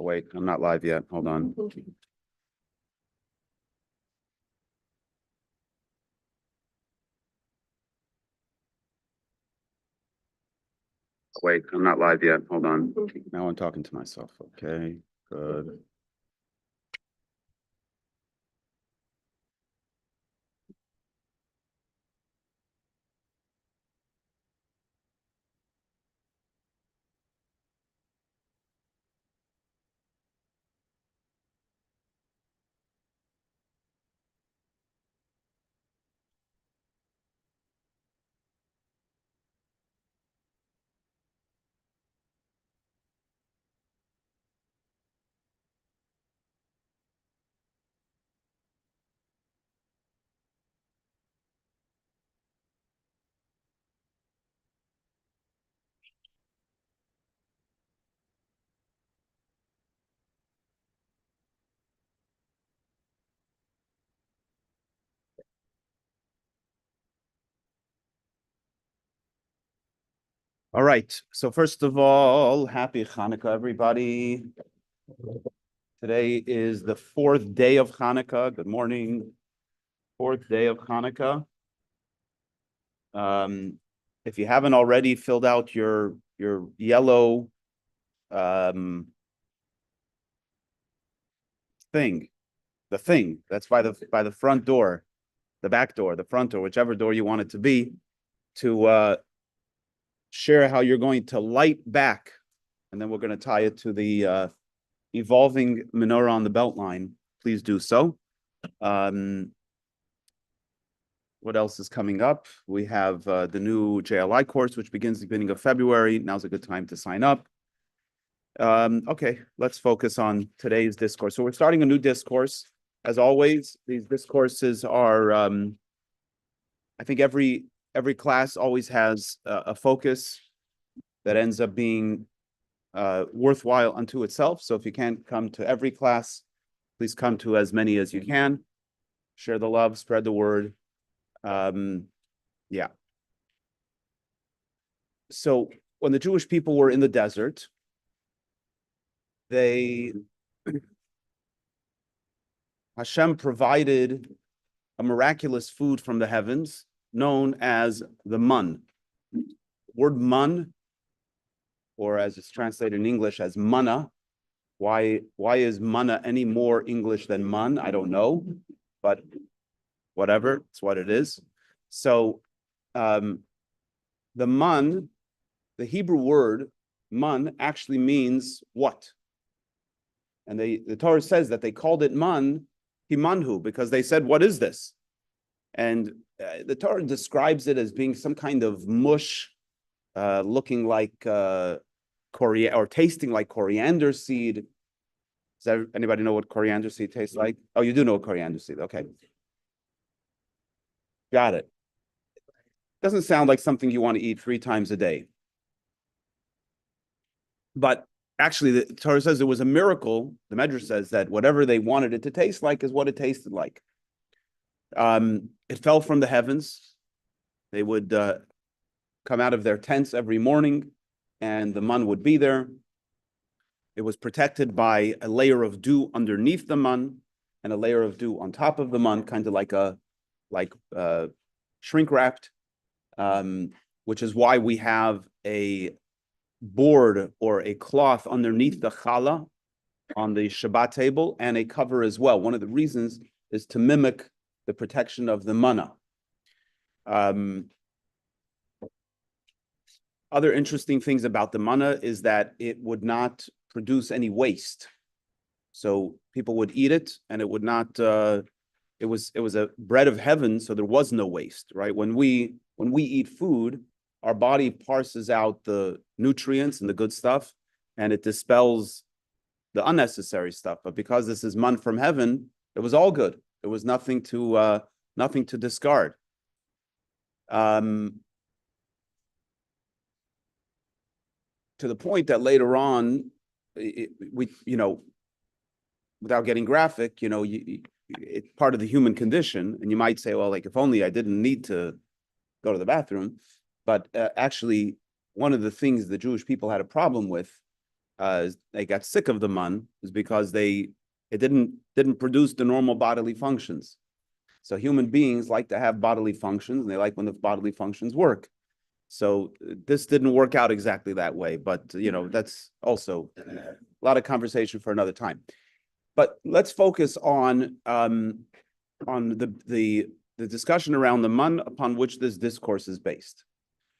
Oh, wait, I'm not live yet. Hold on. Wait, I'm not live yet. Hold on. Now I'm talking to myself. Okay, good. All right. So first of all, happy Hanukkah, everybody. Today is the 4th day of Hanukkah. Good morning. 4th day of Hanukkah. If you haven't already filled out your yellow thing that's by the front door, the back door, the front door, whichever door you want it to be, to share how you're going to light back, and then we're going to tie it to the evolving menorah on the belt line. Please do so. What else is coming up? We have the new JLI course, which begins the beginning of February. Now's a good time to sign up. Okay, let's focus on today's discourse. So we're starting a new discourse. As always, these discourses are, I think every class always has a focus that ends up being worthwhile unto itself. So if you can't come to every class, please come to as many as you can. Share the love, spread the word. Yeah. So when the Jewish people were in the desert, Hashem provided a miraculous food from the heavens known as the man. Word man, or as it's translated in English as manna. Why is manna any more English than man? I don't know, but whatever, it's what it is. So the man, the Hebrew word man, actually means what? And the Torah says that they called it man, himanhu, because they said, what is this? And the Torah describes it as being some kind of mush, looking like coriander, or tasting like coriander seed. Does anybody know what coriander seed tastes like? Oh, you do know coriander seed. Okay. Got it. Doesn't sound like something you want to eat 3 times a day. But actually, the Torah says it was a miracle. The Medrash says that whatever they wanted it to taste like is what it tasted like. It fell from the heavens. They would come out of their tents every morning, and the man would be there. It was protected by a layer of dew underneath the man and a layer of dew on top of the man, kind of like shrink wrapped, which is why we have a board or a cloth underneath the challah on the Shabbat table and a cover as well. One of the reasons is to mimic the protection of the manna. Other interesting things about the manna is that it would not produce any waste. So people would eat it and it would not, it was a bread of heaven, so there was no waste, right? When we eat food, our body parses out the nutrients and the good stuff, and it dispels the unnecessary stuff. But because this is man from heaven, it was all good. There was nothing to discard. To the point that later on, without getting graphic, it's part of the human condition, and you might say, well, like, if only I didn't need to go to the bathroom. But actually, one of the things the Jewish people had a problem with they got sick of the man is because it didn't produce the normal bodily functions. So human beings like to have bodily functions, and they like when the bodily functions work. So this didn't work out exactly that way, but that's also a lot of conversation for another time. But let's focus on the discussion around the man upon which this discourse is based.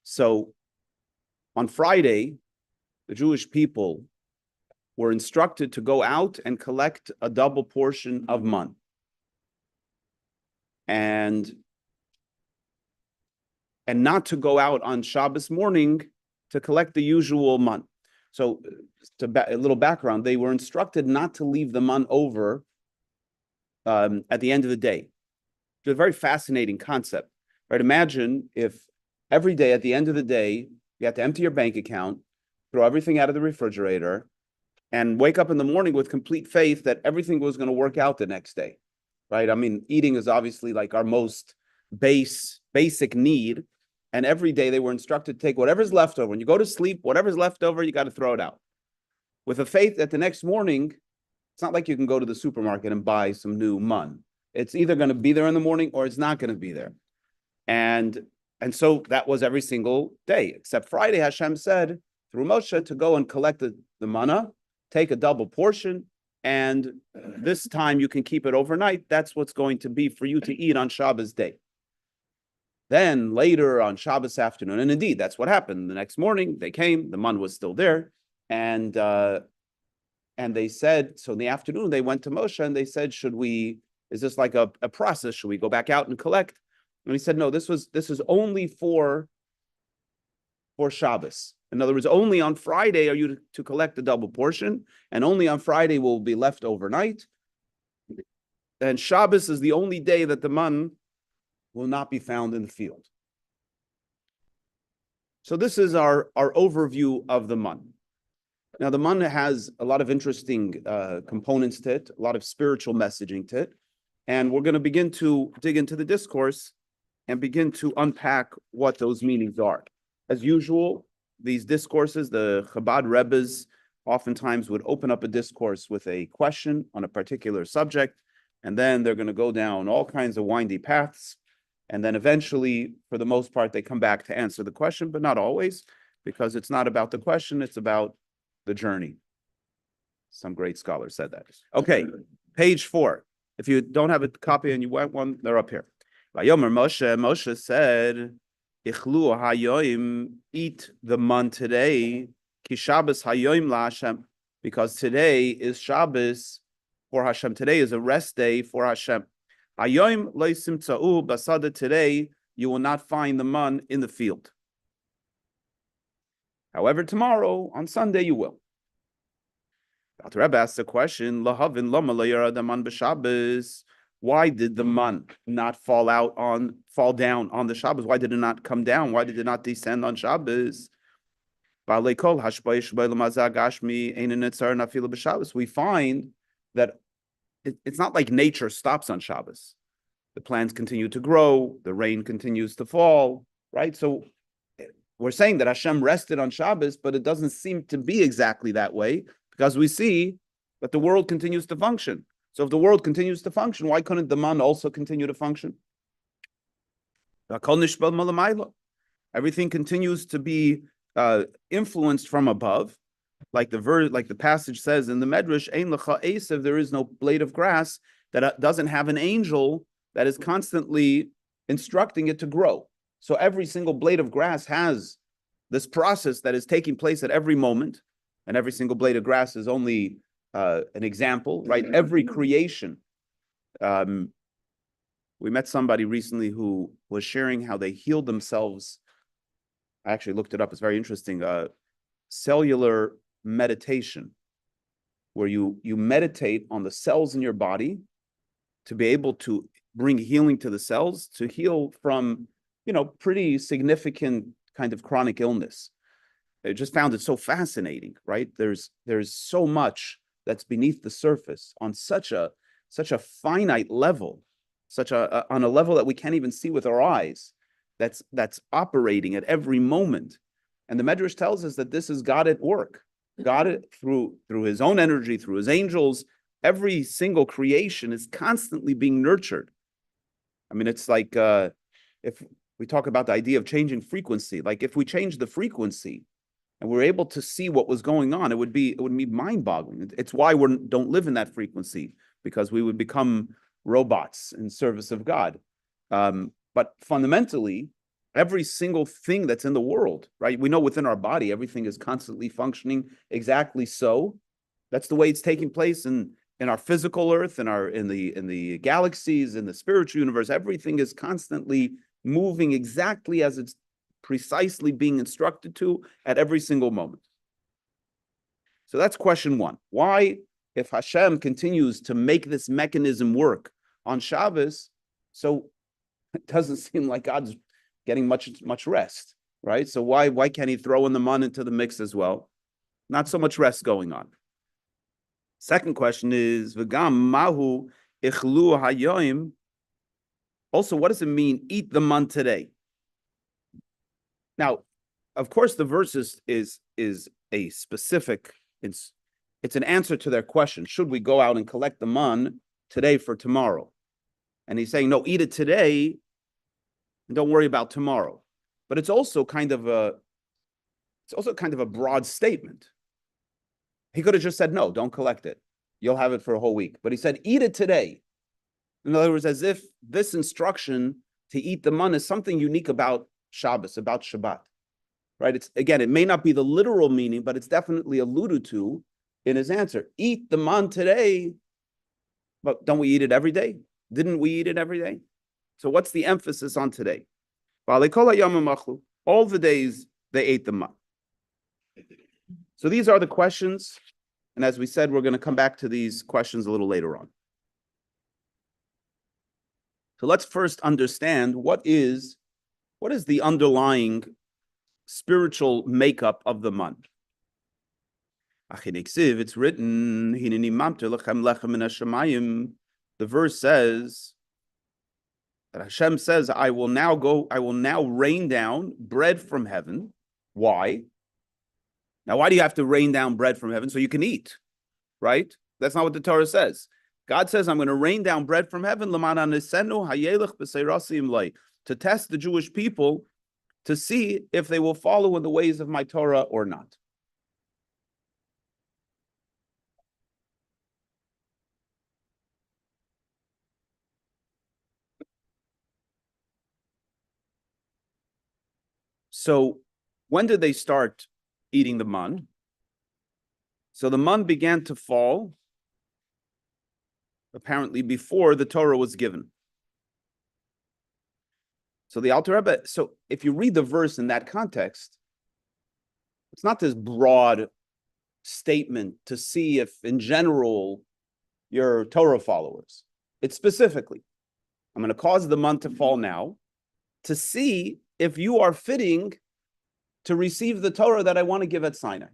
So on Friday, the Jewish people were instructed to go out and collect a double portion of man. And not to go out on Shabbos morning to collect the usual man. So a little background, they were instructed not to leave the man over at the end of the day. It's a very fascinating concept, right? Imagine if every day at the end of the day, you have to empty your bank account, throw everything out of the refrigerator, and wake up in the morning with complete faith that everything was going to work out the next day, right? I mean, eating is obviously like our most basic need. And every day they were instructed to take whatever's left over. When you go to sleep, whatever's left over, you got to throw it out. With a faith that the next morning, it's not like you can go to the supermarket and buy some new man. It's either going to be there in the morning or it's not going to be there. And so that was every single day, except Friday, Hashem said through Moshe to go and collect the manna, take a double portion, and this time you can keep it overnight. That's what's going to be for you to eat on Shabbos day. Then later on Shabbos afternoon, and indeed that's what happened. The next morning they came, the man was still there, and they said, so in the afternoon they went to Moshe and they said, is this like a process? Should we go back out and collect? And he said, no, this is only for Shabbos. In other words, only on Friday are you to collect the double portion, and only on Friday will be left overnight. And Shabbos is the only day that the man will not be found in the field. So this is our overview of the man. Now, the man has a lot of interesting components to it, a lot of spiritual messaging to it, and we're going to begin to dig into the discourse and begin to unpack what those meanings are. As usual, these discourses, the Chabad Rebbes oftentimes would open up a discourse with a question on a particular subject, and then they're going to go down all kinds of windy paths. And then eventually, for the most part, they come back to answer the question, but not always, because it's not about the question, it's about the journey. Some great scholars said that. Okay, page 4. If you don't have a copy and you want one, they're up here. Hayom Moshe said, Lcluhu Hayom, eat the man today, ki Shabbos Hayom la Hashem, because today is Shabbos for Hashem. Today is a rest day for Hashem. Hayom lo simtza'u basada, today you will not find the man in the field. However, tomorrow, on Sunday, you will. Dr. Rebbe asks the question, Lahavin lama lo yarad haman b'Shabbos. Why did the man not fall down on the Shabbos? Why did it not come down? Why did it not descend on Shabbos? We find that it's not like nature stops on Shabbos. The plants continue to grow, the rain continues to fall, right? So we're saying that Hashem rested on Shabbos, but it doesn't seem to be exactly that way, because we see that the world continues to function. So if the world continues to function, why couldn't the man also continue to function? Everything continues to be influenced from above. Like the passage says in the Medrash, Ein lecha esav, there is no blade of grass that doesn't have an angel that is constantly instructing it to grow. So every single blade of grass has this process that is taking place at every moment, and every single blade of grass is only an example, right? Every creation. We met somebody recently who was sharing how they healed themselves. I actually looked it up. It's very interesting. Cellular meditation, where you meditate on the cells in your body to be able to bring healing to the cells, to heal from, pretty significant kind of chronic illness. I just found it so fascinating, right? There's so much that's beneath the surface on such a finite level, on a level that we can't even see with our eyes, that's operating at every moment. And the Medrash tells us that this is God at work. God, through his own energy, through his angels, every single creation is constantly being nurtured. I mean, it's like if we talk about the idea of changing frequency, like if we change the frequency and we're able to see what was going on, it would be mind-boggling. It's why we don't live in that frequency, because we would become robots in service of God. But fundamentally, every single thing that's in the world, right? We know within our body, everything is constantly functioning exactly so. That's the way it's taking place in our physical earth, in the galaxies, in the spiritual universe. Everything is constantly moving exactly as it's precisely being instructed to at every single moment. So that's question one. Why, if Hashem continues to make this mechanism work on Shabbos, so it doesn't seem like God's getting much rest, right? So why can't he throw in the man into the mix as well? Not so much rest going on. Second question is V'gam mahu Lcluhu Hayom. Also, what does it mean, eat the man today? Now, of course, the verse is a specific, it's an answer to their question. Should we go out and collect the man today for tomorrow? And he's saying, no, eat it today and don't worry about tomorrow. But it's also kind of a broad statement. He could have just said, no, don't collect it. You'll have it for a whole week. But he said, eat it today. In other words, as if this instruction to eat the man is something unique about Shabbos, about Shabbat, right? It may not be the literal meaning, but it's definitely alluded to in his answer. Eat the man today, but don't we eat it every day? Didn't we eat it every day? So what's the emphasis on today? All the days they ate the man. So these are the questions. And as we said, we're going to come back to these questions a little later on. So let's first understand what is the underlying spiritual makeup of the man. It's written, the verse says that Hashem says, I will now rain down bread from heaven. Why? Now, why do you have to rain down bread from heaven? So you can eat, right? That's not what the Torah says. God says, I'm going to rain down bread from heaven to test the Jewish people to see if they will follow in the ways of my Torah or not. So when did they start eating the man? So the man began to fall apparently before the Torah was given. So the Alter Rebbe, so if you read the verse in that context, it's not this broad statement to see if in general you're Torah followers. It's specifically, I'm going to cause the man to fall now to see if you are fitting to receive the Torah that I want to give at Sinai.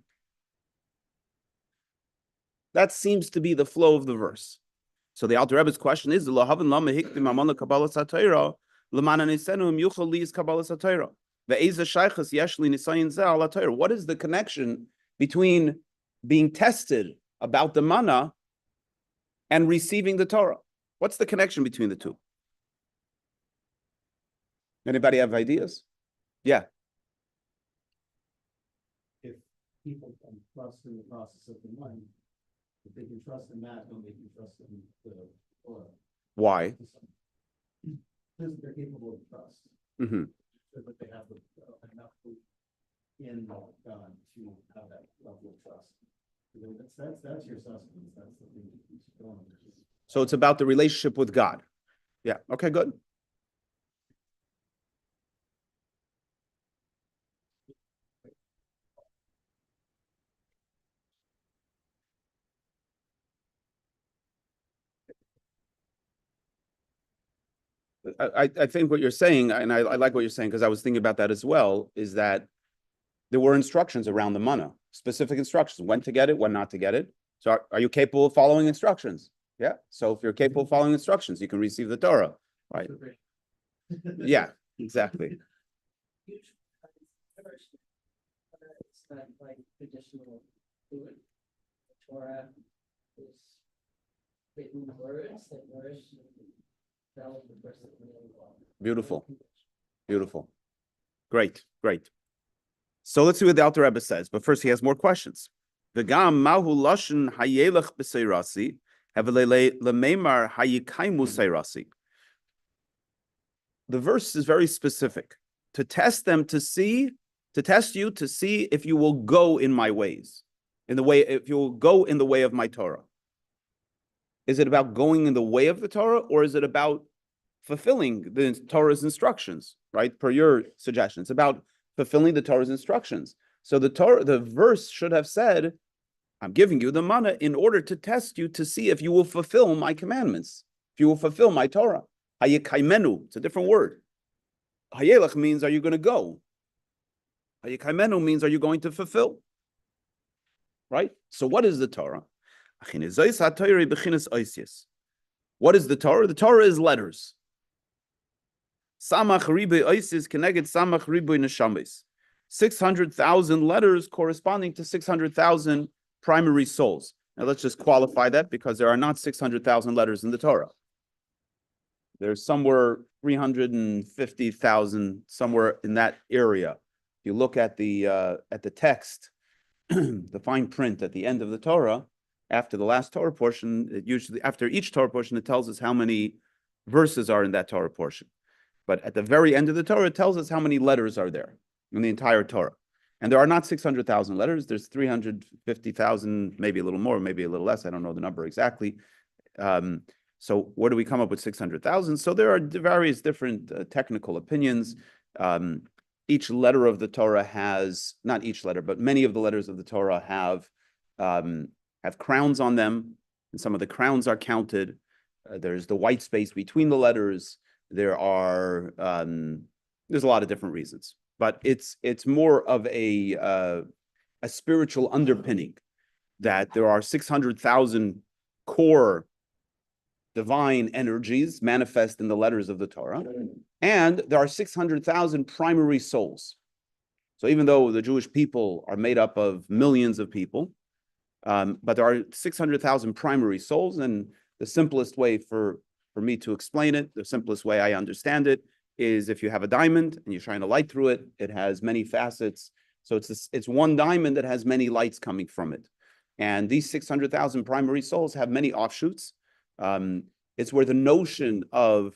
That seems to be the flow of the verse. So the Alter Rebbe's question is, what is the connection between being tested about the manna and receiving the Torah? What's the connection between the two? Anybody have ideas? Yeah. If people can trust in the process of the mind, if they can trust in that, then they can trust in the Torah. Why? Because they're capable of trust. Mm-hmm. So that they have enough in God to have that level of trust. That's your sustenance. That's the thing that keeps you going. So it's about the relationship with God. Yeah. Okay, good. I think what you're saying, and I like what you're saying, because I was thinking about that as well, is that there were instructions around the manna, specific instructions, when to get it, when not to get it. So are you capable of following instructions? Yeah. So if you're capable of following instructions, you can receive the Torah, right? Yeah, exactly. It's not like traditional The Torah is written words that nourish and develop the person. Beautiful. Beautiful. Great, great. So let's see what the Alter Rebbe says. But first, he has more questions. V'gam mahu lashon hayelach b'seirasi havelele lemeimar hayikaimu seirasi. The verse is very specific. To test them, to test you, to see if you will go in my ways, if you will go in the way of my Torah. Is it about going in the way of the Torah, or is it about fulfilling the Torah's instructions, right? Per your suggestion, it's about fulfilling the Torah's instructions. So the verse should have said, I'm giving you the manna in order to test you to see if you will fulfill my commandments, if you will fulfill my Torah. Hayikaimenu, it's a different word. Hayelach means, are you going to go? Hayikaimenu means, are you going to fulfill? Right? So what is the Torah? What is the Torah? The Torah is letters. Samach ribe oisis keneged samach ribe neshamis. 600,000 letters corresponding to 600,000 primary souls. Now let's just qualify that, because there are not 600,000 letters in the Torah. There's somewhere 350,000, somewhere in that area. If you look at the text, the fine print at the end of the Torah, after the last Torah portion, usually after each Torah portion, it tells us how many verses are in that Torah portion. But at the very end of the Torah, it tells us how many letters are there in the entire Torah. And there are not 600,000 letters. There's 350,000, maybe a little more, maybe a little less. I don't know the number exactly. So where do we come up with 600,000? So there are various different technical opinions. Each letter of the Torah has, not each letter, but many of the letters of the Torah have crowns on them, and some of the crowns are counted. There's the white space between the letters. There's a lot of different reasons, but it's more of a spiritual underpinning that there are 600,000 core divine energies manifest in the letters of the Torah, and there are 600,000 primary souls. So even though the Jewish people are made up of millions of people, but there are 600,000 primary souls, and the simplest way for me to explain it, the simplest way I understand it, is if you have a diamond and you shine a light through it, it has many facets. So it's one diamond that has many lights coming from it. And these 600,000 primary souls have many offshoots. It's where the notion of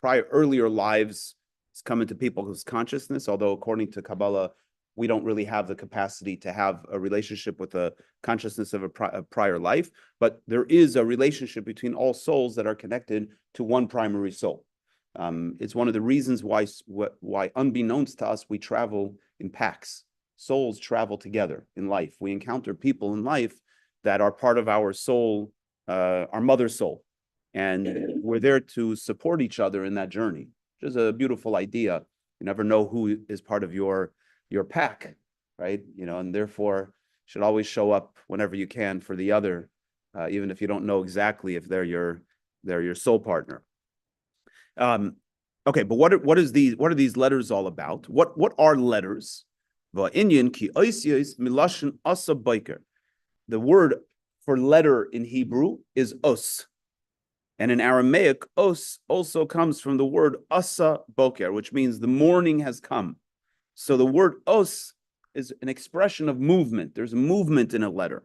earlier lives has come into people's consciousness, although according to Kabbalah, we don't really have the capacity to have a relationship with the consciousness of a prior life, but there is a relationship between all souls that are connected to one primary soul. It's one of the reasons why unbeknownst to us, we travel in packs. Souls travel together in life. We encounter people in life that are part of our soul, our mother soul, and we're there to support each other in that journey, which is a beautiful idea. You never know who is part of your pack, right? And therefore should always show up whenever you can for the other, even if you don't know exactly if they're your soul partner. Okay, but what are these letters all about? What are letters? The word for letter in Hebrew is os. And in Aramaic, os also comes from the word asa boker, which means the morning has come. So the word os is an expression of movement. There's a movement in a letter,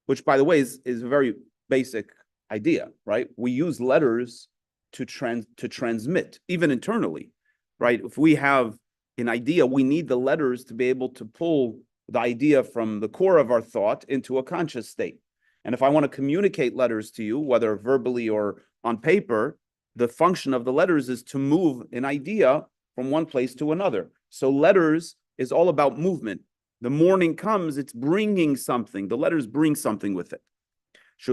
which, by the way, is a very basic idea, right? We use letters to transmit, even internally, right? If we have an idea, we need the letters to be able to pull the idea from the core of our thought into a conscious state. And if I want to communicate letters to you, whether verbally or on paper, the function of the letters is to move an idea from one place to another. So letters is all about movement. The morning comes, it's bringing something. The letters bring something with it. It's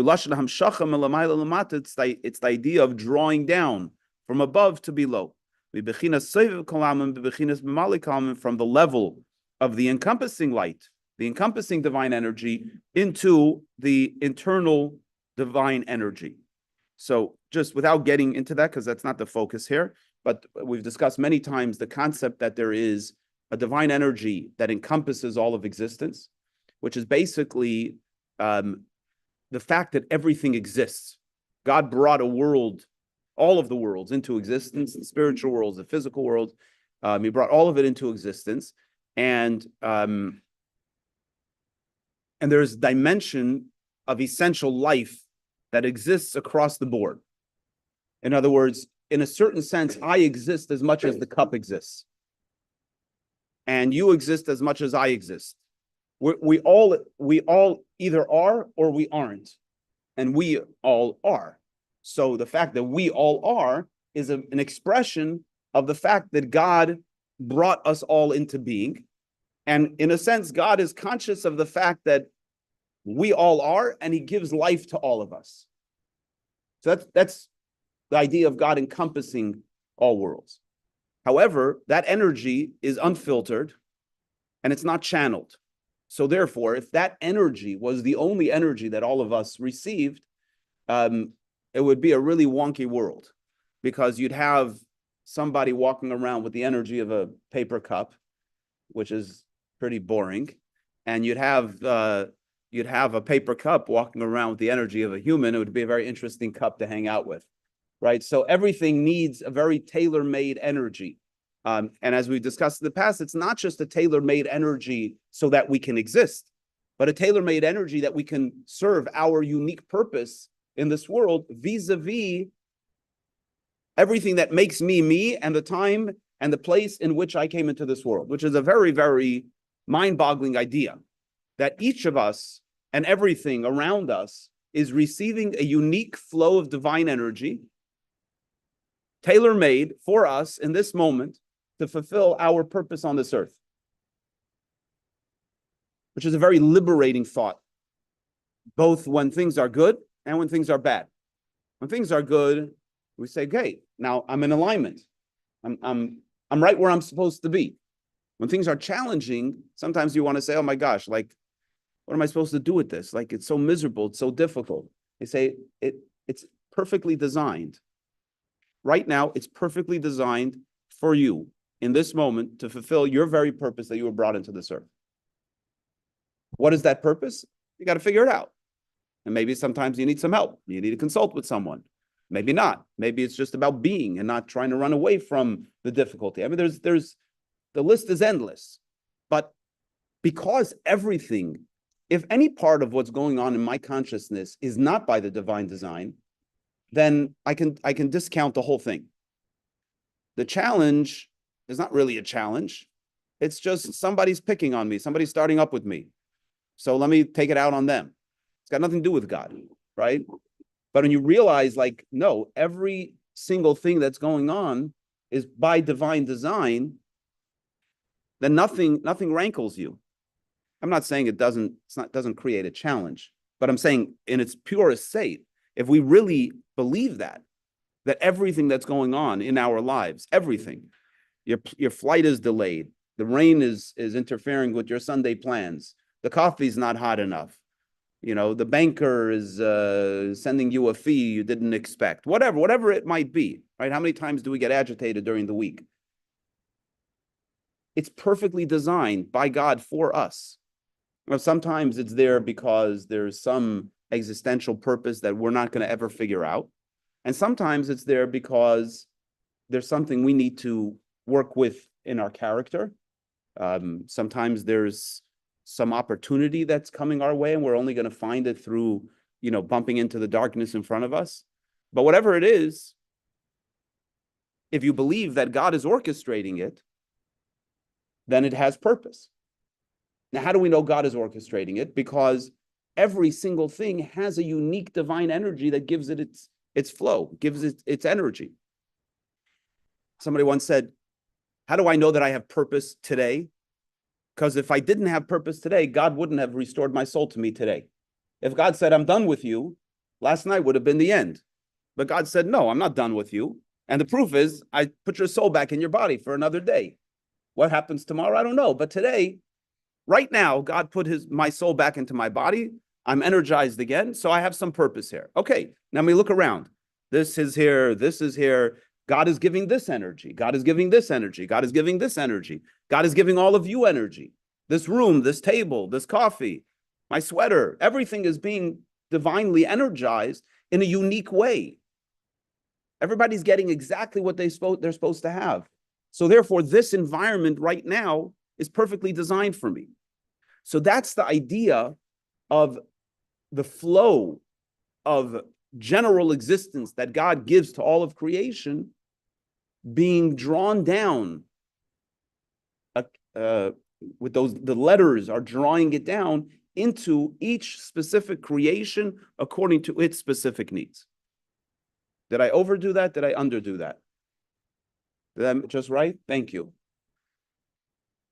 the idea of drawing down from above to below. From the level of the encompassing light, the encompassing divine energy, into the internal divine energy. So just without getting into that, because that's not the focus here, but we've discussed many times the concept that there is a divine energy that encompasses all of existence, which is basically the fact that everything exists. God brought a world, all of the worlds into existence, the spiritual worlds, the physical world. He brought all of it into existence. And there's a dimension of essential life that exists across the board. In other words, in a certain sense, I exist as much as the cup exists. And you exist as much as I exist. We all either are or we aren't. And we all are. So the fact that we all are is an expression of the fact that God brought us all into being. And in a sense, God is conscious of the fact that we all are, and he gives life to all of us. So that's the idea of God encompassing all worlds. However, that energy is unfiltered and it's not channeled. So therefore, if that energy was the only energy that all of us received, it would be a really wonky world, because you'd have somebody walking around with the energy of a paper cup, which is pretty boring, and you'd have a paper cup walking around with the energy of a human. It would be a very interesting cup to hang out with, right? So everything needs a very tailor-made energy. And as we've discussed in the past, it's not just a tailor-made energy so that we can exist, but a tailor-made energy that we can serve our unique purpose in this world vis-a-vis everything that makes me me, and the time and the place in which I came into this world, which is a very, very mind-boggling idea, that each of us and everything around us is receiving a unique flow of divine energy, tailor-made for us in this moment to fulfill our purpose on this earth, which is a very liberating thought, both when things are good and when things are bad. When things are good, we say, okay, now I'm in alignment. I'm right where I'm supposed to be. When things are challenging, sometimes you want to say, oh my gosh, like, what am I supposed to do with this? Like, it's so miserable, it's so difficult. They say it's perfectly designed. Right now, it's perfectly designed for you in this moment to fulfill your very purpose that you were brought into this earth. What is that purpose? You got to figure it out. And maybe sometimes you need some help. You need to consult with someone. Maybe not. Maybe it's just about being and not trying to run away from the difficulty. I mean, there's the list is endless. But because everything, if any part of what's going on in my consciousness is not by the divine design, then I can discount the whole thing. The challenge is not really a challenge. It's just somebody's picking on me. Somebody's starting up with me. So let me take it out on them. It's got nothing to do with God, right? But when you realize, like, no, every single thing that's going on is by divine design, then nothing rankles you. I'm not saying it doesn't create a challenge, but I'm saying in its purest state, if we really believe that everything that's going on in our lives, everything, your flight is delayed, the rain is interfering with your Sunday plans, the coffee's not hot enough, you know, the banker is sending you a fee you didn't expect, whatever it might be, right? How many times do we get agitated during the week? It's perfectly designed by God for us. Well, sometimes it's there because there's some existential purpose that we're not going to ever figure out. And sometimes it's there because there's something we need to work with in our character. Sometimes there's some opportunity that's coming our way and we're only going to find it through, bumping into the darkness in front of us. But whatever it is, if you believe that God is orchestrating it, then it has purpose. Now, how do we know God is orchestrating it? Because every single thing has a unique divine energy that gives it its flow, gives it its energy. Somebody once said, how do I know that I have purpose today? Because if I didn't have purpose today, God wouldn't have restored my soul to me today. If God said, I'm done with you, last night would have been the end. But God said, no, I'm not done with you. And the proof is I put your soul back in your body for another day. What happens tomorrow? I don't know. But today, right now, God put my soul back into my body. I'm energized again. So I have some purpose here. Okay, now let me look around. This is here. This is here. God is giving this energy. God is giving this energy. God is giving this energy. God is giving all of you energy. This room, this table, this coffee, my sweater, everything is being divinely energized in a unique way. Everybody's getting exactly what they're supposed to have. So therefore, this environment right now is perfectly designed for me. So that's the idea of the flow of general existence that God gives to all of creation being drawn down with the letters are drawing it down into each specific creation according to its specific needs. Did I overdo that? Did I underdo that? Did I just right? Thank you.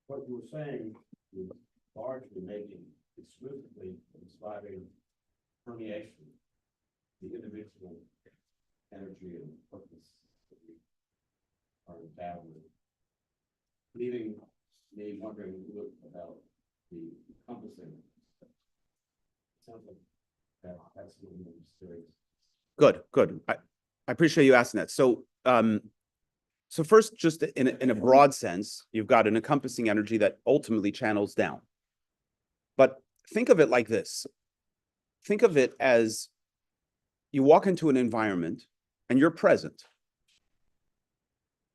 What you were saying is largely making exclusively describing permeation, the individual energy and purpose that we are endowed with, leaving me wondering a little about the encompassing. It sounds like that's a little more mysterious. Good. I appreciate you asking that. So, so first, just in a broad sense, you've got an encompassing energy that ultimately channels down. But think of it like this. Think of it as you walk into an environment and you're present.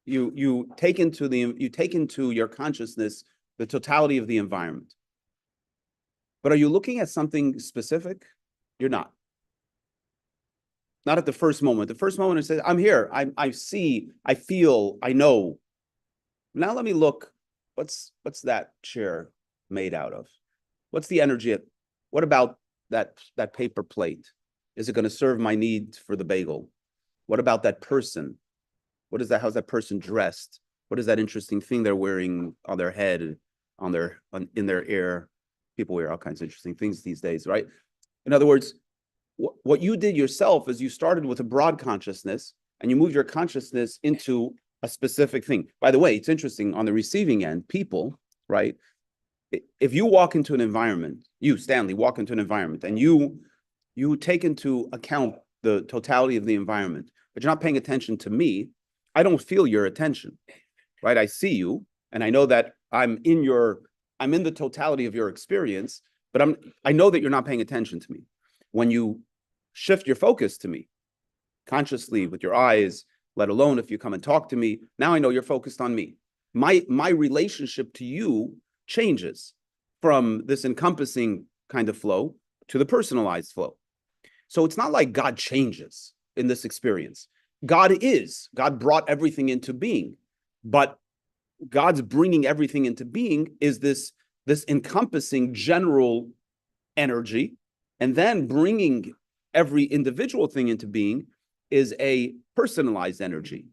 You take into your consciousness the totality of the environment. But are you looking at something specific? You're not. Not at the first moment. The first moment it says, I'm here. I see, I feel, I know. Now let me look. What's that chair made out of? What's the energy? What about that paper plate? Is it going to serve my need for the bagel? What about that person? What is that? How's that person dressed? What is that interesting thing they're wearing on their head, in their ear? People wear all kinds of interesting things these days, right? In other words, what you did yourself is you started with a broad consciousness and you moved your consciousness into a specific thing. By the way, it's interesting on the receiving end, people, right? If you walk into an environment, you, Stanley, walk into an environment and you take into account the totality of the environment, but you're not paying attention to me, I don't feel your attention, right? I see you and I know that I'm in the totality of your experience, but I know that you're not paying attention to me. When you shift your focus to me consciously with your eyes, let alone if you come and talk to me, now I know you're focused on me. My relationship to you changes from this encompassing kind of flow to the personalized flow. So it's not like God changes in this experience. God brought everything into being, but God's bringing everything into being is this encompassing general energy. And then bringing every individual thing into being is a personalized energy.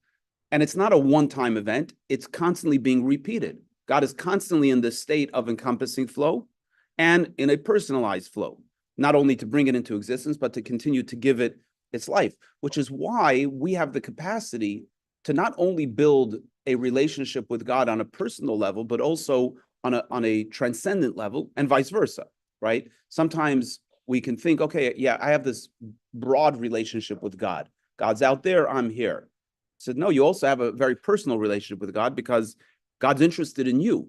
And it's not a one-time event. It's constantly being repeated. God is constantly in this state of encompassing flow and in a personalized flow, not only to bring it into existence, but to continue to give it its life, which is why we have the capacity to not only build a relationship with God on a personal level, but also on a transcendent level and vice versa, right? Sometimes we can think, okay, yeah, I have this broad relationship with God. God's out there, I'm here. So no, you also have a very personal relationship with God because God's interested in you.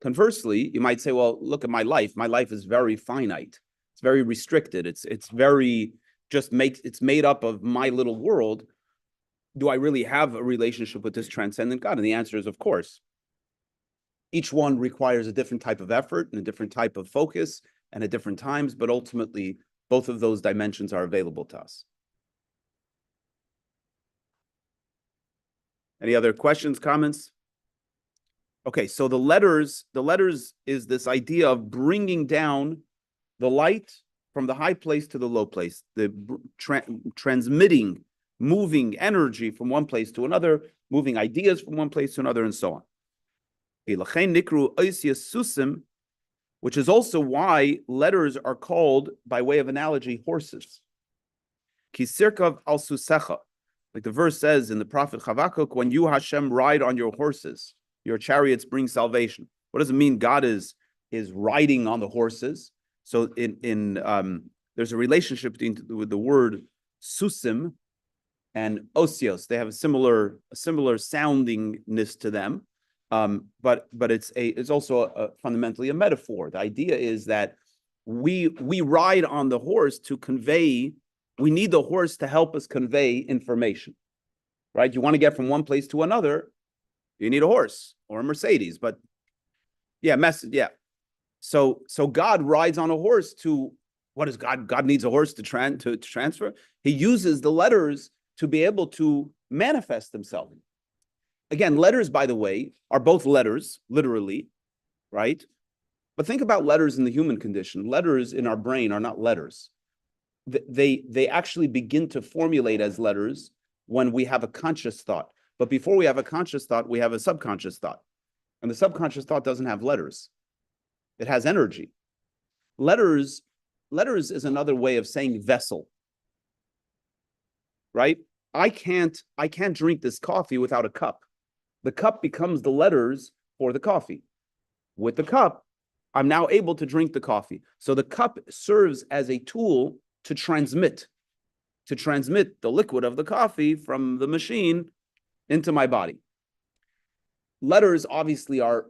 Conversely, you might say, well, look at my life. My life is very finite. It's very restricted. It's very it's made up of my little world. Do I really have a relationship with this transcendent God? And the answer is, of course. Each one requires a different type of effort and a different type of focus and at different times, but ultimately, both of those dimensions are available to us. Any other questions, comments? Okay, so the letters is this idea of bringing down the light from the high place to the low place, the transmitting, moving energy from one place to another, moving ideas from one place to another, and so on. Which is also why letters are called, by way of analogy, horses. Kisirkav al susecha, like the verse says in the prophet Habakkuk, when you, Hashem, ride on your horses, your chariots bring salvation. What does it mean? God is riding on the horses. So there's a relationship between with the word susim and osios. They have a similar soundingness to them. But it's also fundamentally a metaphor. The idea is that we ride on the horse to convey. We need the horse to help us convey information, right? You want to get from one place to another, you need a horse or a Mercedes. But yeah, yeah. So God rides on a horse to, what is God? God needs a horse to transfer. He uses the letters to be able to manifest himself. Again, letters, by the way, are both letters, literally, right? But think about letters in the human condition. Letters in our brain are not letters. They actually begin to formulate as letters when we have a conscious thought. But before we have a conscious thought, we have a subconscious thought. And the subconscious thought doesn't have letters. It has energy. Letters is another way of saying vessel, right? I can't drink this coffee without a cup. The cup becomes the letters for the coffee. With the cup, I'm now able to drink the coffee. So the cup serves as a tool to transmit the liquid of the coffee from the machine into my body. Letters obviously are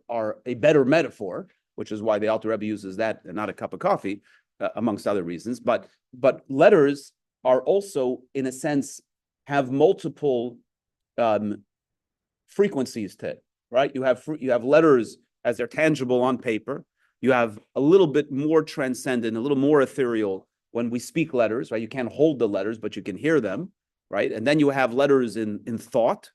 a better metaphor, which is why the Alter Rebbe uses that and not a cup of coffee, amongst other reasons. But letters are also, in a sense, have multiple frequencies to it, right? You have letters as they're tangible on paper. You have a little bit more transcendent, a little more ethereal when we speak letters, right? You can't hold the letters, but you can hear them, right? And then you have letters in thought,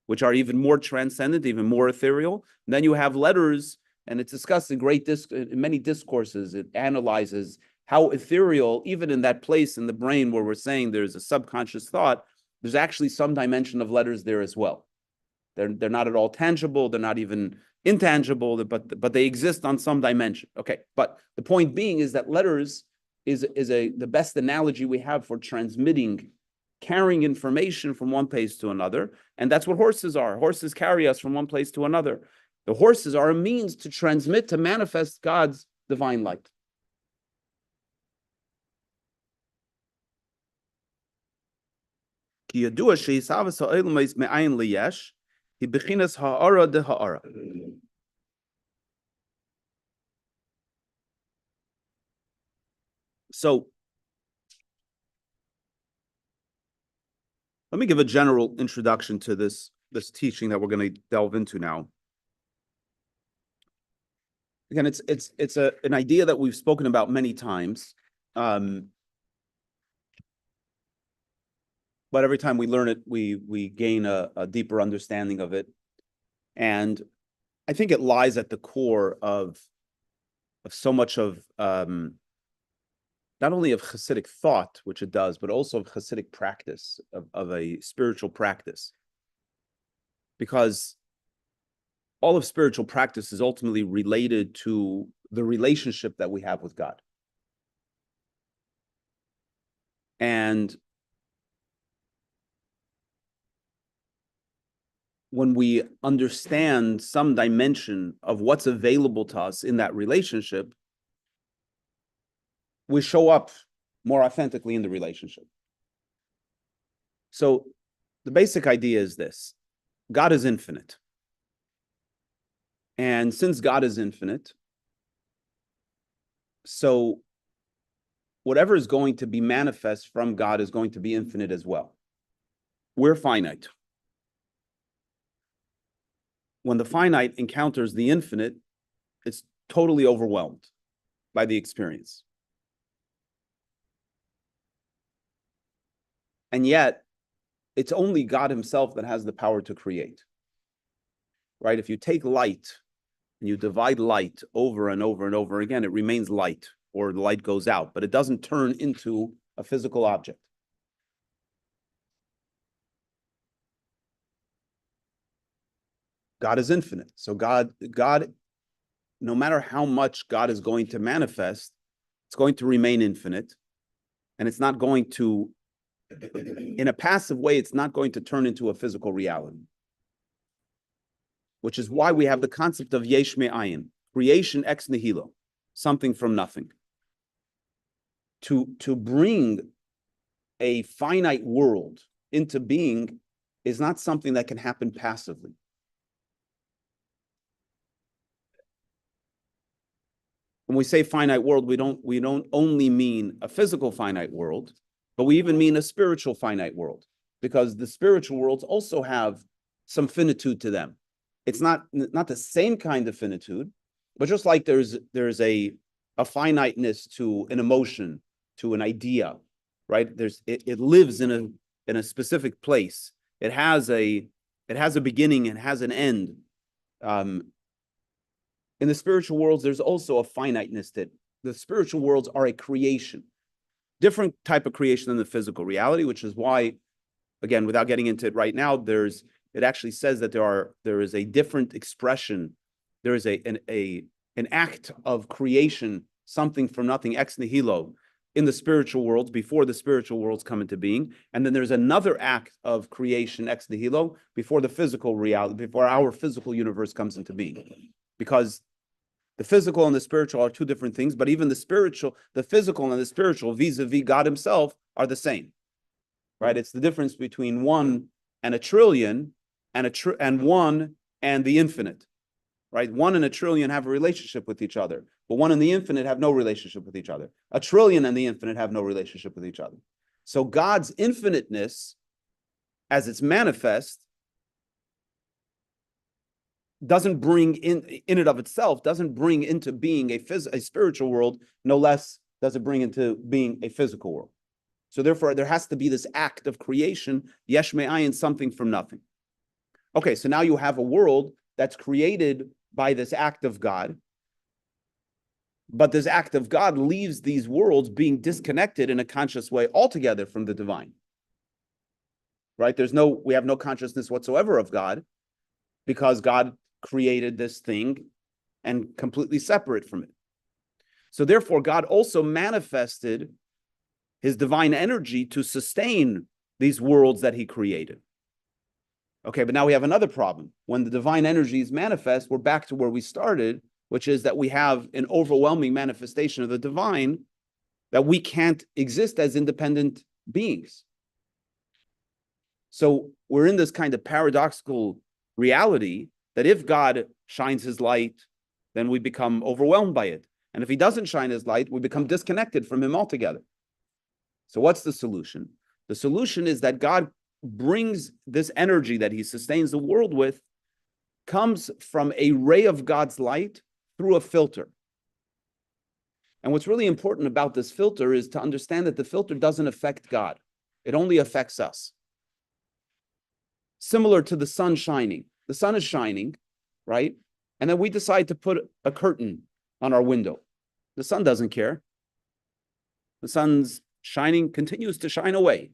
which are even more transcendent, even more ethereal. And then you have letters, and it's discussed in in many discourses. It analyzes how ethereal, even in that place in the brain where we're saying there's a subconscious thought, there's actually some dimension of letters there as well. They're not at all tangible. They're not even intangible, but they exist on some dimension. Okay, but the point being is that letters is the best analogy we have for transmitting, carrying information from one place to another, and that's what horses are. Horses carry us from one place to another. The horses are a means to transmit, to manifest God's divine light. Ki yadua she'isavas ha'olam is me'ayin liyesh, hi bechinas ha'ara de ha'ara. So let me give a general introduction to this teaching that we're going to delve into now. Again, it's an idea that we've spoken about many times, but every time we learn it, we gain a deeper understanding of it, and I think it lies at the core of so much of not only of Hasidic thought, which it does, but also of Hasidic practice, of a spiritual practice. Because all of spiritual practice is ultimately related to the relationship that we have with God. And when we understand some dimension of what's available to us in that relationship, we show up more authentically in the relationship. So the basic idea is this: God is infinite. And since God is infinite, so whatever is going to be manifest from God is going to be infinite as well. We're finite. When the finite encounters the infinite, it's totally overwhelmed by the experience. And yet, it's only God himself that has the power to create. Right? If you take light and you divide light over and over and over again, it remains light, or the light goes out, but it doesn't turn into a physical object. God is infinite. So God, no matter how much God is going to manifest, it's going to remain infinite. And it's not going to, in a passive way, it's not going to turn into a physical reality. Which is why we have the concept of yesh me'ayin, creation ex nihilo, something from nothing. To bring a finite world into being is not something that can happen passively. we say finite world, we don't only mean a physical finite world, but we even mean a spiritual finite world, because the spiritual worlds also have some finitude to them. It's not the same kind of finitude, but just like there's a finiteness to an emotion, to an idea, right? It lives in a specific place. It has a beginning, it has an end. In the spiritual worlds, there's also a finiteness that the spiritual worlds are a creation, different type of creation than the physical reality, which is why, again, without getting into it right now, it actually says that there is a different expression. There is an act of creation, something from nothing, ex nihilo, in the spiritual worlds before the spiritual worlds come into being. And then there's another act of creation, ex nihilo, before the physical reality, before our physical universe comes into being. Because the physical and the spiritual are two different things, but even the physical and the spiritual vis-a-vis God himself are the same, right? It's the difference between 1 and a trillion and 1 and the infinite, right? 1 and a trillion have a relationship with each other, but 1 and the infinite have no relationship with each other. A trillion and the infinite have no relationship with each other. So God's infiniteness, as it's manifest, doesn't bring in it of itself, doesn't bring into being a spiritual world, no less does it bring into being a physical world. So therefore, there has to be this act of creation, yesh me'ayin, something from nothing. Okay, so now you have a world that's created by this act of God, but this act of God leaves these worlds being disconnected in a conscious way altogether from the divine. Right? We have no consciousness whatsoever of God, because God created this thing and completely separate from it. So therefore, God also manifested his divine energy to sustain these worlds that he created. Okay, but now we have another problem. When the divine energy is manifest, we're back to where we started, which is that we have an overwhelming manifestation of the divine, that we can't exist as independent beings. So we're in this kind of paradoxical reality that if God shines his light, then we become overwhelmed by it. And if he doesn't shine his light, we become disconnected from him altogether. So what's the solution? The solution is that God brings this energy that he sustains the world with, comes from a ray of God's light through a filter. And what's really important about this filter is to understand that the filter doesn't affect God. It only affects us. Similar to the sun shining. The sun is shining, right? And then we decide to put a curtain on our window. The sun doesn't care. The sun's shining continues to shine away.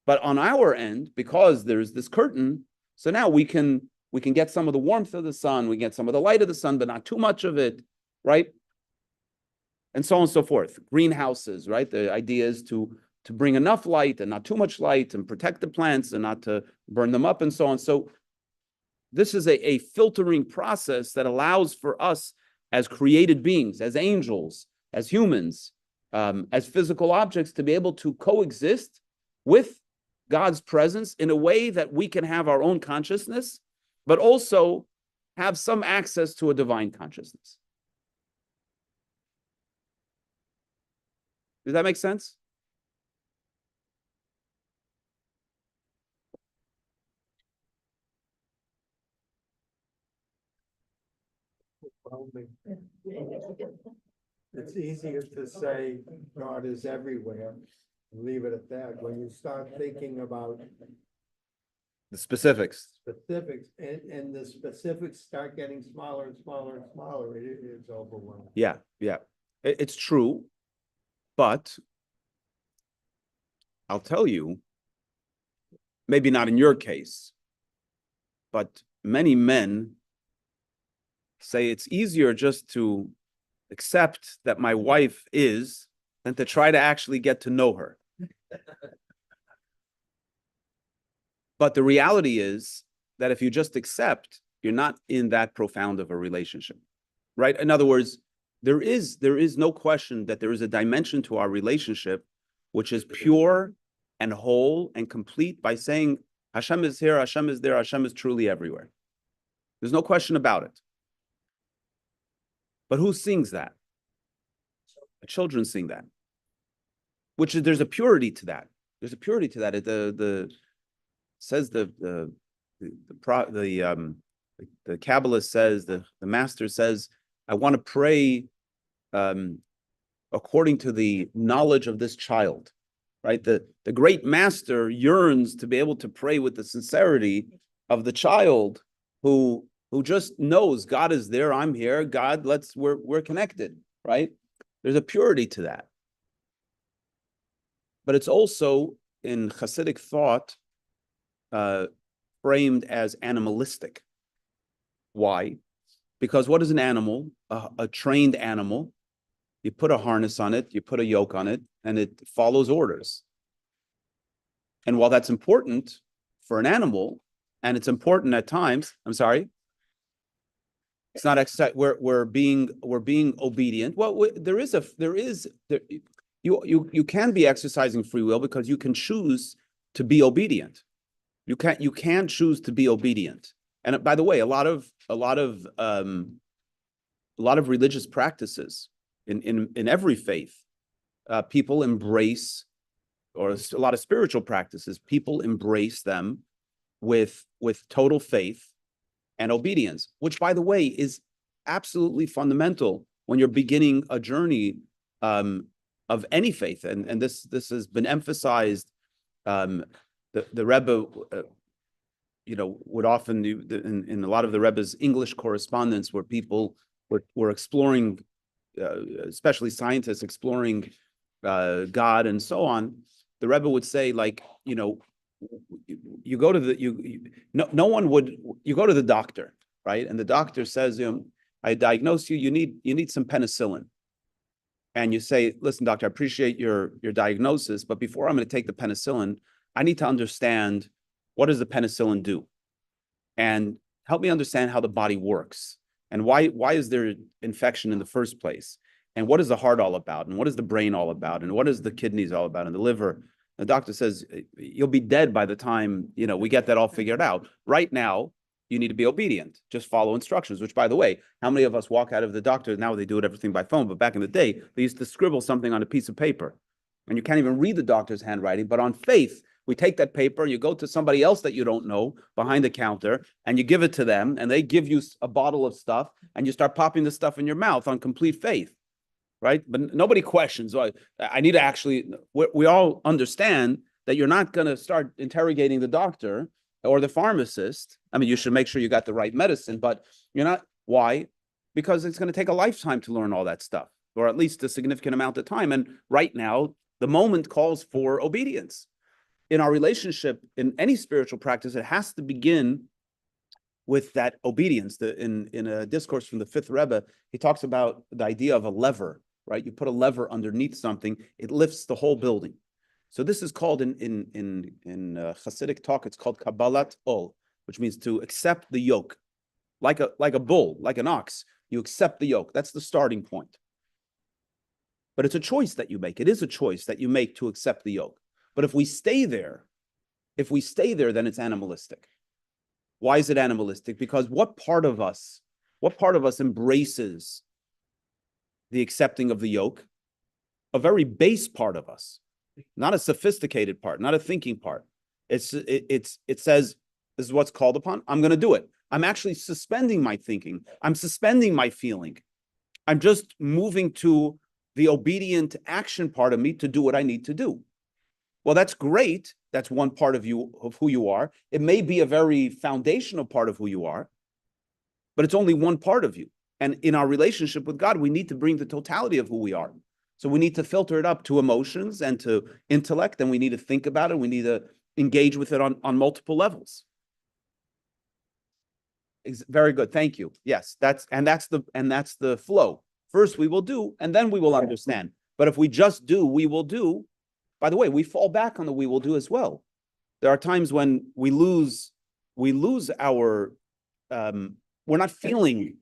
But on our end, because there's this curtain, so now we can get some of the warmth of the sun, we get some of the light of the sun, but not too much of it, right? And so on and so forth. Greenhouses, right? The idea is to bring enough light and not too much light, and protect the plants and not to burn them up, and so on. So this is a filtering process that allows for us as created beings, as angels, as humans, as physical objects, to be able to coexist with God's presence in a way that we can have our own consciousness, but also have some access to a divine consciousness. Does that make sense? It's easier to say God is everywhere and leave it at that. When you start thinking about The specifics. and the specifics start getting smaller and smaller and smaller, it's overwhelming. Yeah. It's true, but I'll tell you, maybe not in your case, but many men say it's easier just to accept that my wife is than to try to actually get to know her. But the reality is that if you just accept, you're not in that profound of a relationship, right? In other words, there is no question that there is a dimension to our relationship which is pure and whole and complete by saying Hashem is here, Hashem is there, Hashem is truly everywhere. There's no question about it. But who sings that? Children sing that, which is, there's a purity to that. There's a purity to that. Says the Kabbalist says, the master says, I want to pray according to the knowledge of this child, right? The great master yearns to be able to pray with the sincerity of the child who just knows God is there, I'm here, God, we're connected, right? There's a purity to that. But it's also in Hasidic thought framed as animalistic. Why? Because what is an animal? A trained animal. You put a harness on it, you put a yoke on it, and it follows orders. And while that's important for an animal, and it's important at times, I'm sorry, it's not exercise. We're being obedient. Well, you can be exercising free will because you can choose to be obedient. You can choose to be obedient. And by the way, a lot of religious practices in every faith, people embrace, or a lot of spiritual practices, people embrace them with total faith and obedience, which, by the way, is absolutely fundamental when you're beginning a journey of any faith. And this has been emphasized. The Rebbe, would often do in a lot of the Rebbe's English correspondence, where people were exploring, especially scientists exploring God and so on. The Rebbe would say, like, you go to you go to the doctor, right? And the doctor says, I diagnose you. You need some penicillin. And you say, listen, doctor, I appreciate your diagnosis, but before I'm going to take the penicillin, I need to understand, what does the penicillin do? And help me understand how the body works. And why is there infection in the first place? And what is the heart all about? And what is the brain all about? And what is the kidneys all about? And the liver? The doctor says, you'll be dead by the time, we get that all figured out. Right now, you need to be obedient. Just follow instructions, which, by the way, how many of us walk out of the doctor? Now they do everything by phone, but back in the day, they used to scribble something on a piece of paper. And you can't even read the doctor's handwriting, but on faith, we take that paper, you go to somebody else that you don't know behind the counter, and you give it to them, and they give you a bottle of stuff, and you start popping the stuff in your mouth on complete faith, right? But nobody questions. I need to actually, we all understand that you're not going to start interrogating the doctor or the pharmacist. I mean, you should make sure you got the right medicine, but you're not. Why? Because it's going to take a lifetime to learn all that stuff, or at least a significant amount of time. And right now, the moment calls for obedience. In our relationship, in any spiritual practice, it has to begin with that obedience. In a discourse from the fifth Rebbe, he talks about the idea of a lever, right? You put a lever underneath something, it lifts the whole building. So this is called in Hasidic talk, it's called Kabbalat Ol, which means to accept the yoke, like a bull, like an ox. You accept the yoke. That's the starting point. But it's a choice that you make. It is a choice that you make to accept the yoke. But if we stay there, then it's animalistic. Why is it animalistic? Because what part of us embraces the accepting of the yoke? A very base part of us, not a sophisticated part, not a thinking part. It says, this is what's called upon. I'm going to do it. I'm actually suspending my thinking. I'm suspending my feeling. I'm just moving to the obedient action part of me to do what I need to do. Well, that's great. That's one part of you, of who you are. It may be a very foundational part of who you are, but it's only one part of you. And in our relationship with God, we need to bring the totality of who we are. So we need to filter it up to emotions and to intellect, and we need to think about it. We need to engage with it on multiple levels. Very good. Thank you. Yes, that's the flow. First we will do, and then we will understand. But if we just do, we will do. By the way, we fall back on the we will do as well. There are times when we lose our, we're not feeling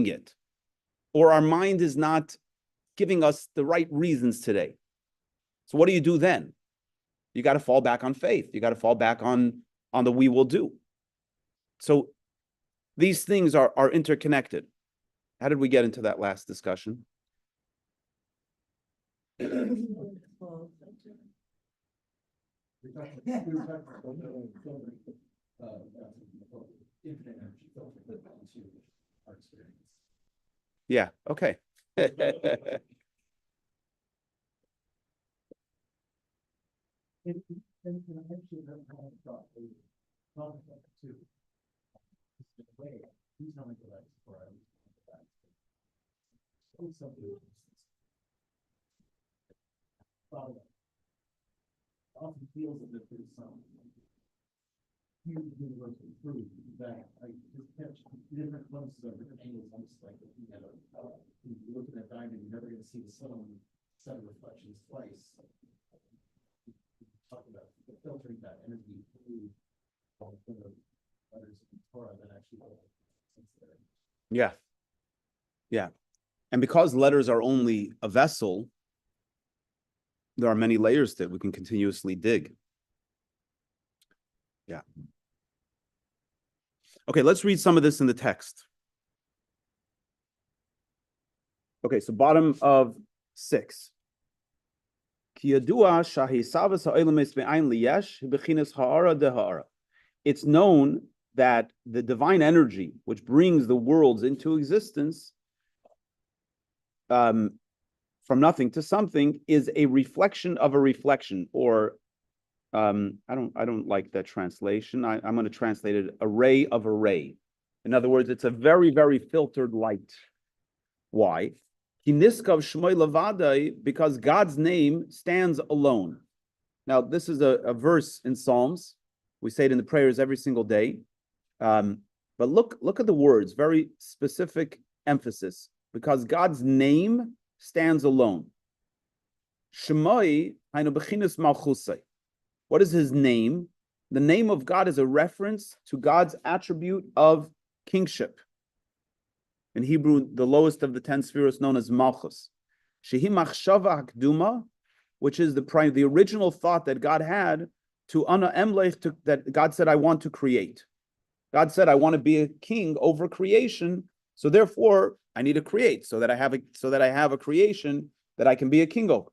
it, or our mind is not giving us the right reasons today. So what do you do then? You got to fall back on faith. You got to fall back on the we will do. So these things are interconnected. How did we get into that last discussion? Yeah, okay. Often feels as if there's some huge universal truth that I just catch different glimpses of different angles. I'm just like, you look at that diamond, you're never going to see the sun reflections twice. Talk about filtering that energy through all the letters of the Torah that actually there. Yeah. Yeah. And because letters are only a vessel, there are many layers that we can continuously dig. Yeah. Okay, let's read some of this in the text. Okay, so bottom of 6. It's known that the divine energy, which brings the worlds into existence, from nothing to something, is a reflection of a reflection, or I don't like that translation. I'm going to translate it a ray of a ray. In other words, it's a very, very filtered light. Why? Because God's name stands alone. Now, this is a verse in Psalms. We say it in the prayers every single day. But look at the words, very specific emphasis. Because God's name stands alone. Shemai hainu bechinas malchusai. What is his name? The name of God is a reference to God's attribute of kingship. In Hebrew, the lowest of the 10 spheres known as Malchus. Shehi machshava hakduma, which is the original thought that God had to Ana Emlech, that God said, I want to create. God said, I want to be a king over creation, so therefore I need to create so that I have a creation that I can be a king over.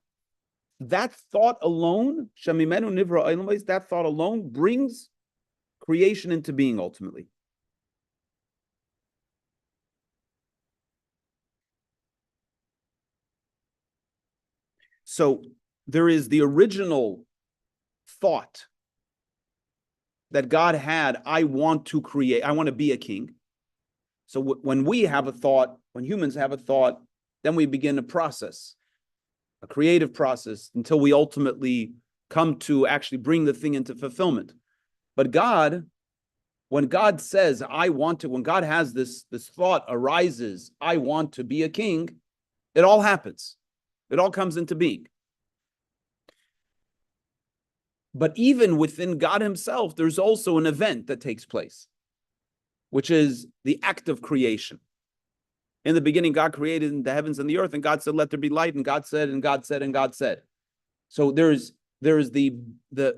That thought alone, Shemimenu Nivra Eilamais, that thought alone brings creation into being ultimately. So there is the original thought that God had, I want to create, I want to be a king. So when we have a thought, when humans have a thought, then we begin a process, a creative process, until we ultimately come to actually bring the thing into fulfillment. But God, when God says, I want to, when God has this thought arises, I want to be a king, it all happens. It all comes into being. But even within God himself, there's also an event that takes place, which is the act of creation. In the beginning, God created the heavens and the earth, and God said, let there be light, and God said, and God said, and God said. So there's the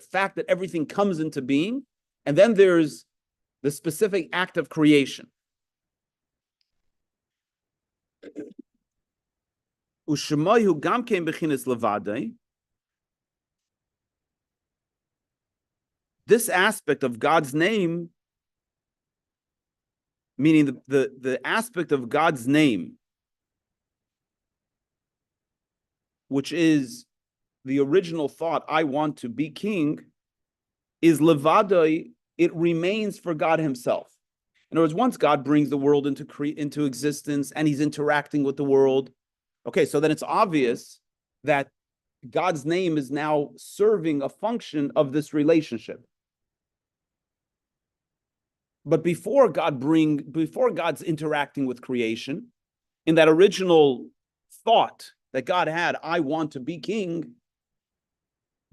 fact that everything comes into being, and then there's the specific act of creation. Ushemayu gam kein bechinas levadei. This aspect of God's name, meaning the aspect of God's name, which is the original thought, I want to be king, is levadei, it remains for God himself. In other words, once God brings the world into existence and he's interacting with the world, okay, so then it's obvious that God's name is now serving a function of this relationship. But before God's interacting with creation, in that original thought that God had, I want to be king,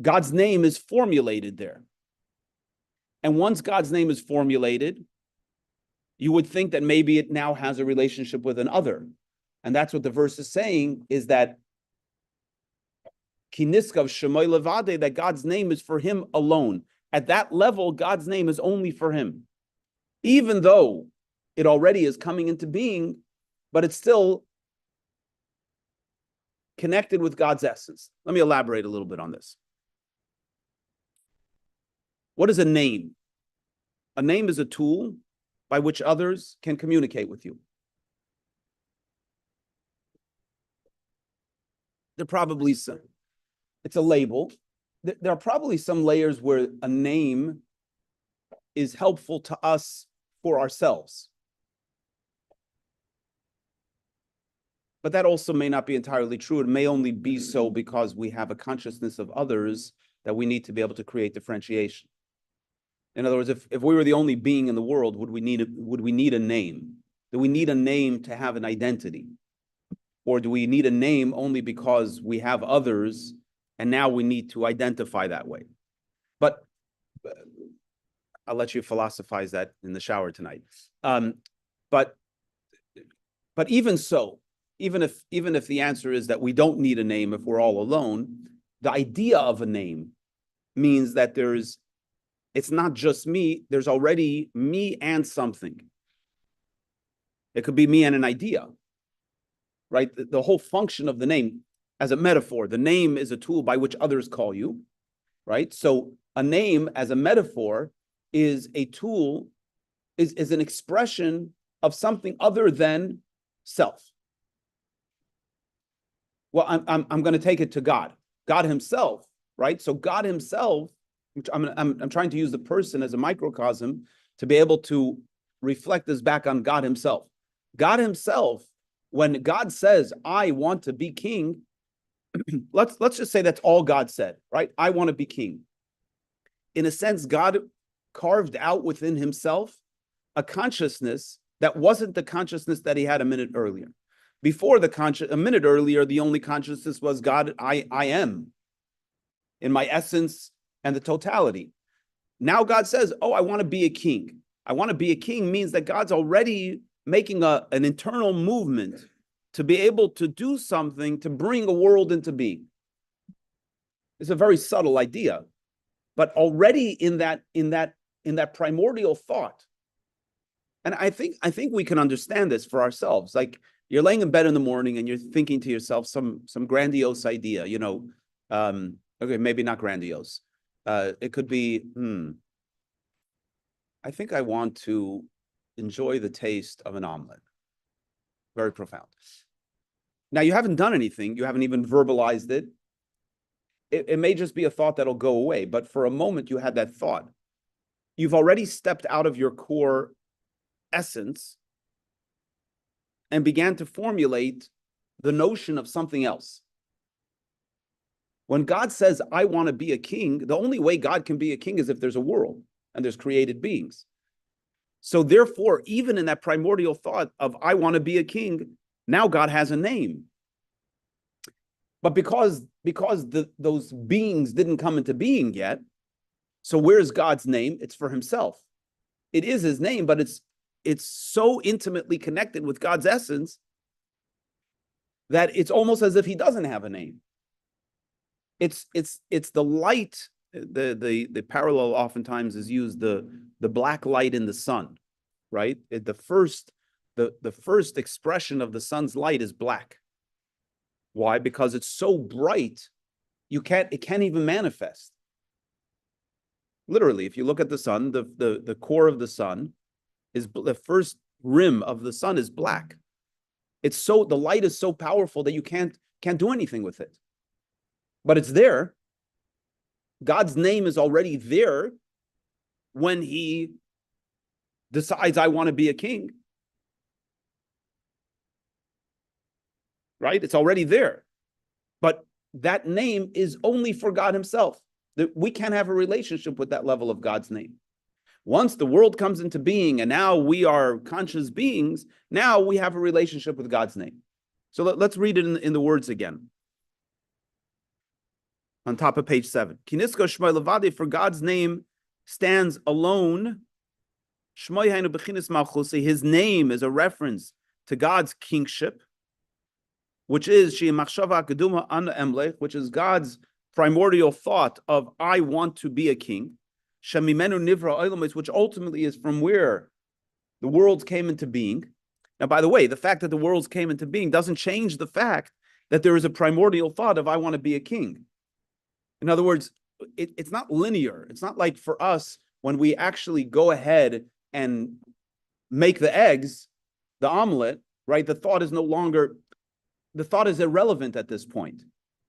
God's name is formulated there. And once God's name is formulated, you would think that maybe it now has a relationship with another. And that's what the verse is saying, is that Kiniskav Shemay Levade, that God's name is for him alone. At that level, God's name is only for him. Even though it already is coming into being, but it's still connected with God's essence. Let me elaborate a little bit on this. What is a name? A name is a tool by which others can communicate with you. There are probably some, it's a label. There are probably some layers where a name is helpful to us for ourselves. But that also may not be entirely true. It may only be so because we have a consciousness of others that we need to be able to create differentiation. In other words, if we were the only being in the world, would we need a name? Do we need a name to have an identity? Or do we need a name only because we have others and now we need to identify that way? But I'll let you philosophize that in the shower tonight. But even so, even if the answer is that we don't need a name if we're all alone, the idea of a name means that it's not just me, there's already me and something. It could be me and an idea, right? The whole function of the name, as a metaphor, the name is a tool by which others call you, right? So a name as a metaphor is a tool, is an expression of something other than self. Well, I'm going to take it to God himself, right? So God himself, which I'm trying to use the person as a microcosm to be able to reflect this back on God himself. God himself, when God says, I want to be king, let's just say that's all God said, right? I want to be king. In a sense, God carved out within himself a consciousness that wasn't the consciousness that he had a minute earlier. Before a minute earlier, the only consciousness was God, I am, in my essence and the totality. Now God says, oh, I want to be a king. I want to be a king means that God's already making an internal movement to be able to do something to bring a world into being. It's a very subtle idea, but already in that primordial thought, and I think we can understand this for ourselves. Like, you're laying in bed in the morning and you're thinking to yourself some grandiose idea, okay, maybe not grandiose. It could be, I think I want to enjoy the taste of an omelet. Very profound. Now, you haven't done anything. You haven't even verbalized it. It may just be a thought that'll go away. But for a moment, you had that thought. You've already stepped out of your core essence and began to formulate the notion of something else. When God says, I want to be a king, the only way God can be a king is if there's a world and there's created beings. So therefore, even in that primordial thought of I want to be a king, now God has a name. But because those beings didn't come into being yet, so where's God's name? It's for himself. It is his name, but it's so intimately connected with God's essence that it's almost as if he doesn't have a name. It's the light. The parallel oftentimes is used, the black light in the sun, right? The first expression of the sun's light is black. Why? Because it's so bright, it can't even manifest. Literally, if you look at the sun, the core of the sun is the first rim of the sun is black. The light is so powerful that you can't do anything with it. But it's there. God's name is already there when he decides, I want to be a king. Right? It's already there. But that name is only for God himself. We can't have a relationship with that level of God's name. Once the world comes into being and now we are conscious beings, now we have a relationship with God's name. So let's read it in the words again. On top of page 7. Kinisko Shmoi Levadi, for God's name stands alone. Shmoi Hainu Bechinis Malchusi, his name is a reference to God's kingship, which is Shi Machshava Keduma Ana Emlech, which is God's primordial thought of I want to be a king. Shemimenu Nivra Oilamis, which ultimately is from where the worlds came into being. Now, by the way, the fact that the worlds came into being doesn't change the fact that there is a primordial thought of I want to be a king. In other words, it's not linear. It's not like for us when we actually go ahead and make the eggs, the omelet, right? The thought is irrelevant at this point.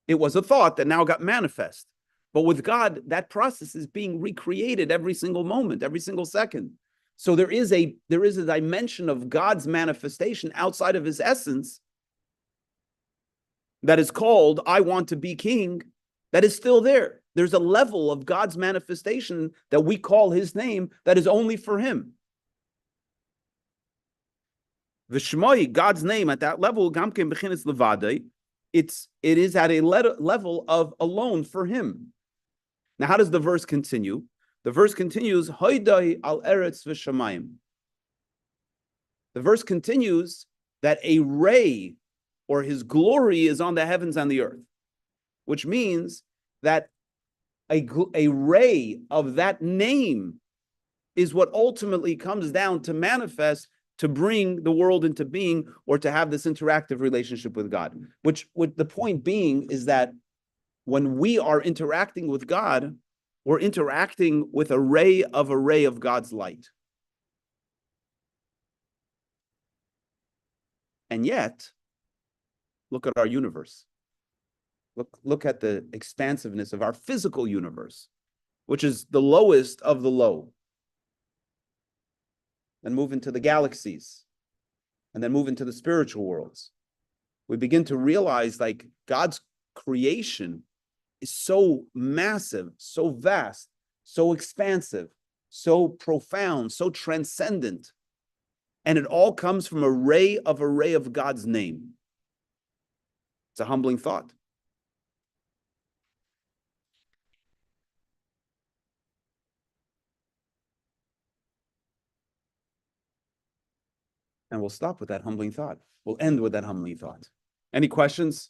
It was a thought that now got manifest. But with God, that process is being recreated every single moment, every single second. So there is a dimension of God's manifestation outside of his essence that is called I want to be king, that is still there. There's a level of God's manifestation that we call his name that is only for him. V'shmoi, God's name at that level, gamken b'chinas levadei, it is at a level of alone for him. Now, how does the verse continue? The verse continues, Hoidai al eretz v'shamayim. The verse continues that a ray or his glory is on the heavens and the earth, which means that a ray of that name is what ultimately comes down to manifest to bring the world into being or to have this interactive relationship with God. Which the point being is that when we are interacting with God, we're interacting with a ray of God's light. And yet, look at our universe. Look at the expansiveness of our physical universe, which is the lowest of the low. Then move into the galaxies, and then move into the spiritual worlds. We begin to realize like God's creation is so massive, so vast, so expansive, so profound, so transcendent. And it all comes from a ray of God's name. It's a humbling thought. And we'll stop with that humbling thought. We'll end with that humbling thought. Any questions?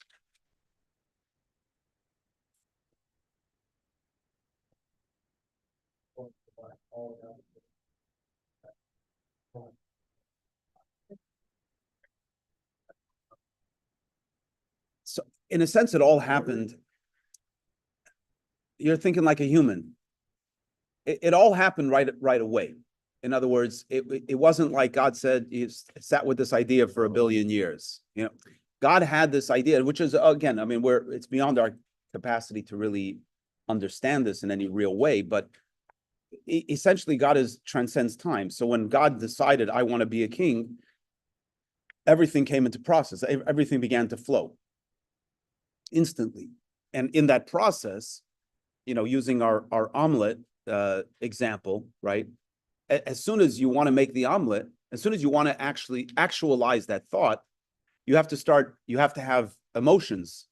So, in a sense, it all happened. You're thinking like a human. It all happened right away. In other words, it wasn't like God said he sat with this idea for 1 billion years. You know, God had this idea, which is again, I mean, it's beyond our capacity to really understand this in any real way. But essentially, God transcends time. So when God decided, I want to be a king, everything came into process. Everything began to flow instantly. And in that process, using our omelet example, right? As soon as you want to make the omelet, as soon as you want to actually actualize that thought, you have to have emotions,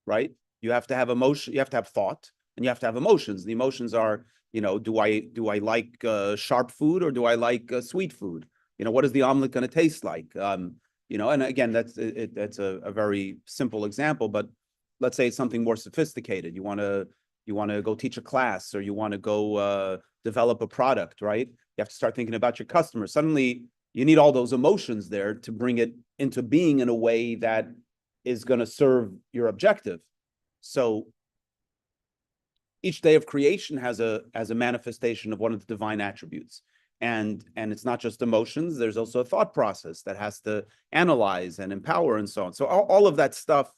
right? You have to have emotion, you have to have thought, and you have to have emotions. The emotions are, do I like sharp food or do I like sweet food? What is the omelet going to taste like? And again, that's a very simple example, but let's say it's something more sophisticated. You want to go teach a class, or you want to go develop a product, right? You have to start thinking about your customers. Suddenly, you need all those emotions there to bring it into being in a way that is going to serve your objective. So each day of creation has a manifestation of one of the divine attributes. And it's not just emotions, there's also a thought process that has to analyze and empower and so on. So all of that stuff,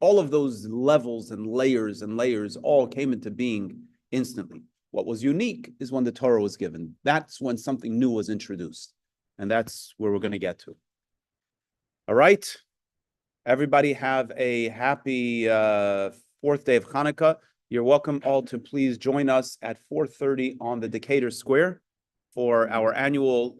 all of those levels and layers all came into being instantly. What was unique is when the Torah was given. That's when something new was introduced. And that's where we're going to get to. All right. Everybody have a happy fourth day of Hanukkah. You're welcome all to please join us at 4:30 on the Decatur Square for our annual